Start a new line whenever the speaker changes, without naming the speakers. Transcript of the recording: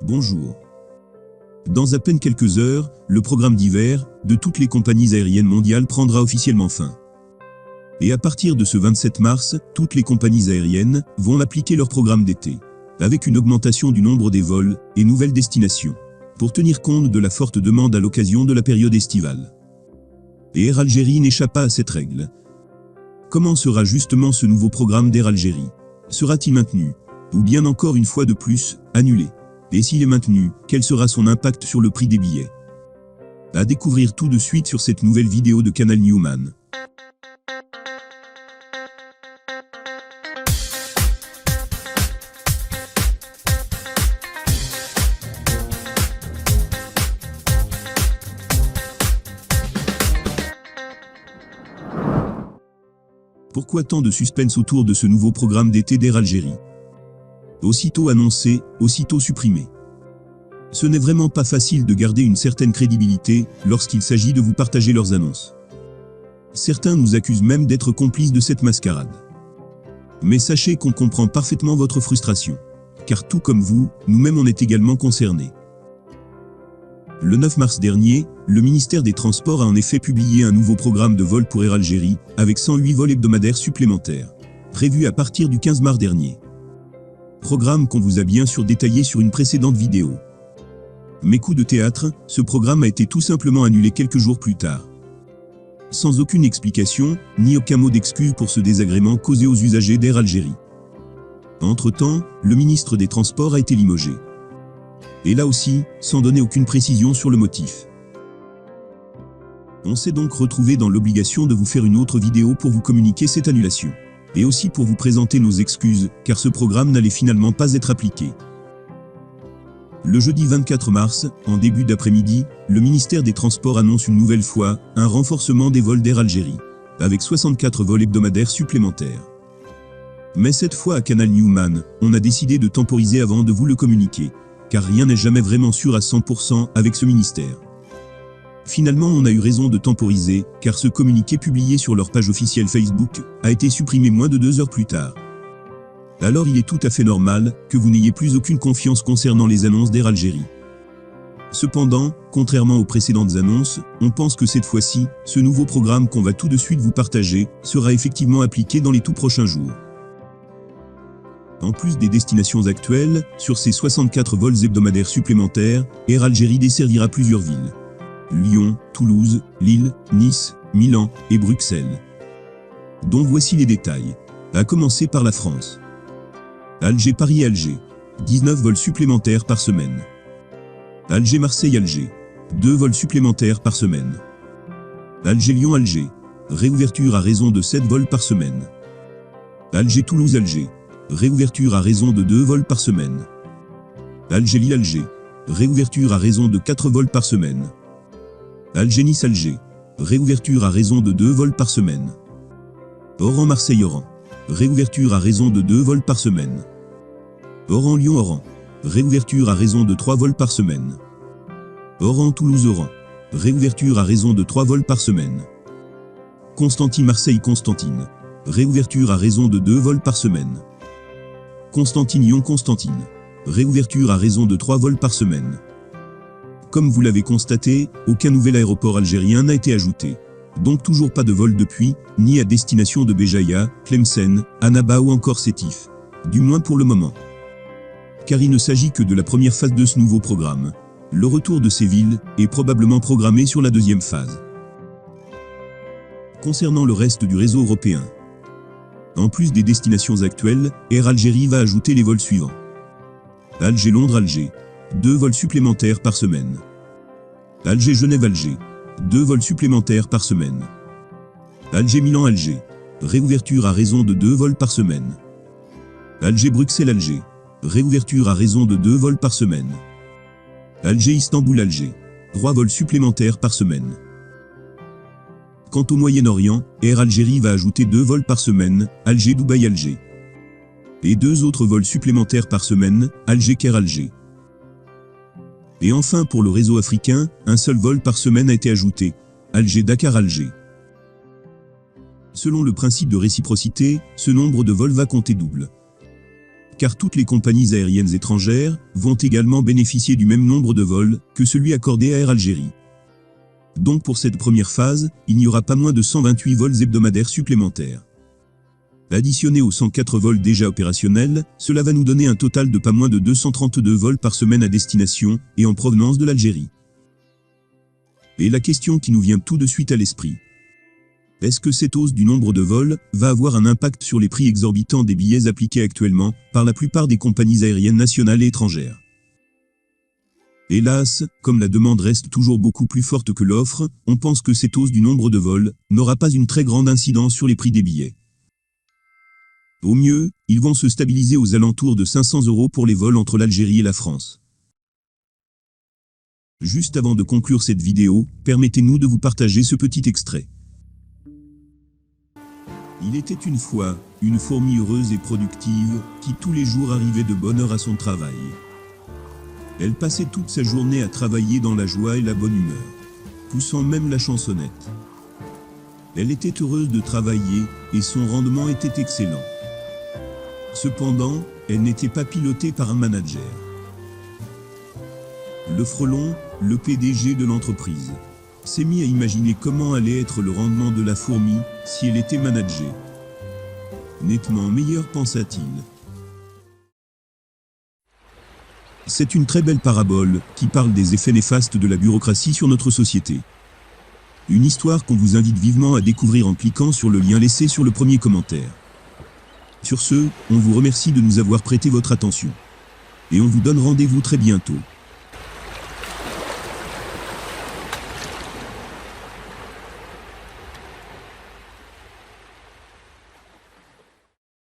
Bonjour. Dans à peine quelques heures, le programme d'hiver de toutes les compagnies aériennes mondiales prendra officiellement fin. Et à partir de ce 27 mars, toutes les compagnies aériennes vont appliquer leur programme d'été, avec une augmentation du nombre des vols et nouvelles destinations, pour tenir compte de la forte demande à l'occasion de la période estivale. Et Air Algérie n'échappe pas à cette règle. Comment sera justement ce nouveau programme d'Air Algérie? Sera-t-il maintenu? Ou bien encore une fois de plus, annulé? Et s'il est maintenu, quel sera son impact sur le prix des billets? À découvrir tout de suite sur cette nouvelle vidéo de Canal Newman. Pourquoi tant de suspense autour de ce nouveau programme d'été d'Air Algérie? Aussitôt annoncé, aussitôt supprimé. Ce n'est vraiment pas facile de garder une certaine crédibilité lorsqu'il s'agit de vous partager leurs annonces. Certains nous accusent même d'être complices de cette mascarade. Mais sachez qu'on comprend parfaitement votre frustration. Car tout comme vous, nous-mêmes on est également concernés. Le 9 mars dernier, le ministère des Transports a en effet publié un nouveau programme de vol pour Air Algérie, avec 108 vols hebdomadaires supplémentaires, prévus à partir du 15 mars dernier. Programme qu'on vous a bien sûr détaillé sur une précédente vidéo. Mais coup de théâtre, ce programme a été tout simplement annulé quelques jours plus tard. Sans aucune explication, ni aucun mot d'excuse pour ce désagrément causé aux usagers d'Air Algérie. Entre-temps, le ministre des Transports a été limogé. Et là aussi, sans donner aucune précision sur le motif. On s'est donc retrouvé dans l'obligation de vous faire une autre vidéo pour vous communiquer cette annulation. Et aussi pour vous présenter nos excuses, car ce programme n'allait finalement pas être appliqué. Le jeudi 24 mars, en début d'après-midi, le ministère des Transports annonce une nouvelle fois un renforcement des vols d'Air Algérie, avec 64 vols hebdomadaires supplémentaires. Mais cette fois à Canal Newman, on a décidé de temporiser avant de vous le communiquer, car rien n'est jamais vraiment sûr à 100% avec ce ministère. Finalement, on a eu raison de temporiser, car ce communiqué publié sur leur page officielle Facebook a été supprimé moins de 2 heures plus tard. Alors il est tout à fait normal que vous n'ayez plus aucune confiance concernant les annonces d'Air Algérie. Cependant, contrairement aux précédentes annonces, on pense que cette fois-ci, ce nouveau programme qu'on va tout de suite vous partager, sera effectivement appliqué dans les tout prochains jours. En plus des destinations actuelles, sur ces 64 vols hebdomadaires supplémentaires, Air Algérie desservira plusieurs villes. Lyon, Toulouse, Lille, Nice, Milan et Bruxelles. Donc voici les détails. À commencer par la France. Alger-Paris-Alger, 19 vols supplémentaires par semaine. Alger-Marseille-Alger, 2 vols supplémentaires par semaine. Alger-Lyon-Alger, réouverture à raison de 7 vols par semaine. Alger-Toulouse-Alger, réouverture à raison de 2 vols par semaine. Alger-Lille-Alger, réouverture à raison de 4 vols par semaine. Alger-Nice-Alger, réouverture à raison de 2 vols par semaine. Oran-Marseille-Oran, réouverture à raison de 2 vols par semaine. Oran-Lyon-Oran, réouverture à raison de 3 vols par semaine. Oran-Toulouse-Oran, réouverture à raison de 3 vols par semaine. Constantine-Marseille-Constantine, réouverture à raison de 2 vols par semaine. Constantine-Lyon-Constantine, réouverture à raison de 3 vols par semaine. Comme vous l'avez constaté, aucun nouvel aéroport algérien n'a été ajouté. Donc toujours pas de vol depuis, ni à destination de Béjaïa, Tlemcen, Annaba ou encore Sétif. Du moins pour le moment. Car il ne s'agit que de la première phase de ce nouveau programme. Le retour de ces villes est probablement programmé sur la deuxième phase. Concernant le reste du réseau européen. En plus des destinations actuelles, Air Algérie va ajouter les vols suivants. Alger-Londres-Alger, 2 vols supplémentaires par semaine. Alger-Genève-Alger, 2 vols supplémentaires par semaine. Alger-Milan-Alger, réouverture à raison de 2 vols par semaine. Alger-Bruxelles-Alger, réouverture à raison de 2 vols par semaine. Alger-Istanbul-Alger, 3 vols supplémentaires par semaine. Quant au Moyen-Orient, Air Algérie va ajouter 2 vols par semaine, Alger-Dubaï-Alger. Et 2 autres vols supplémentaires par semaine, Alger-Caire-Alger. Et enfin pour le réseau africain, un seul vol par semaine a été ajouté, Alger-Dakar-Alger. Selon le principe de réciprocité, ce nombre de vols va compter double. car toutes les compagnies aériennes étrangères vont également bénéficier du même nombre de vols que celui accordé à Air Algérie. Donc pour cette première phase, il n'y aura pas moins de 128 vols hebdomadaires supplémentaires. Additionné aux 104 vols déjà opérationnels, cela va nous donner un total de pas moins de 232 vols par semaine à destination et en provenance de l'Algérie. Et la question qui nous vient tout de suite à l'esprit. Est-ce que cette hausse du nombre de vols va avoir un impact sur les prix exorbitants des billets appliqués actuellement par la plupart des compagnies aériennes nationales et étrangères? Hélas, comme la demande reste toujours beaucoup plus forte que l'offre, on pense que cette hausse du nombre de vols n'aura pas une très grande incidence sur les prix des billets. Au mieux, ils vont se stabiliser aux alentours de 500 € pour les vols entre l'Algérie et la France. Juste avant de conclure cette vidéo, permettez-nous de vous partager ce petit extrait. Il était une fois, une fourmi heureuse et productive, qui tous les jours arrivait de bonne heure à son travail. Elle passait toute sa journée à travailler dans la joie et la bonne humeur, poussant même la chansonnette. Elle était heureuse de travailler, et son rendement était excellent. Cependant, elle n'était pas pilotée par un manager. Le frelon, le PDG de l'entreprise, s'est mis à imaginer comment allait être le rendement de la fourmi si elle était managée. Nettement meilleur, pensa-t-il. C'est une très belle parabole qui parle des effets néfastes de la bureaucratie sur notre société. Une histoire qu'on vous invite vivement à découvrir en cliquant sur le lien laissé sur le premier commentaire. Sur ce, on vous remercie de nous avoir prêté votre attention. Et on vous donne rendez-vous très bientôt.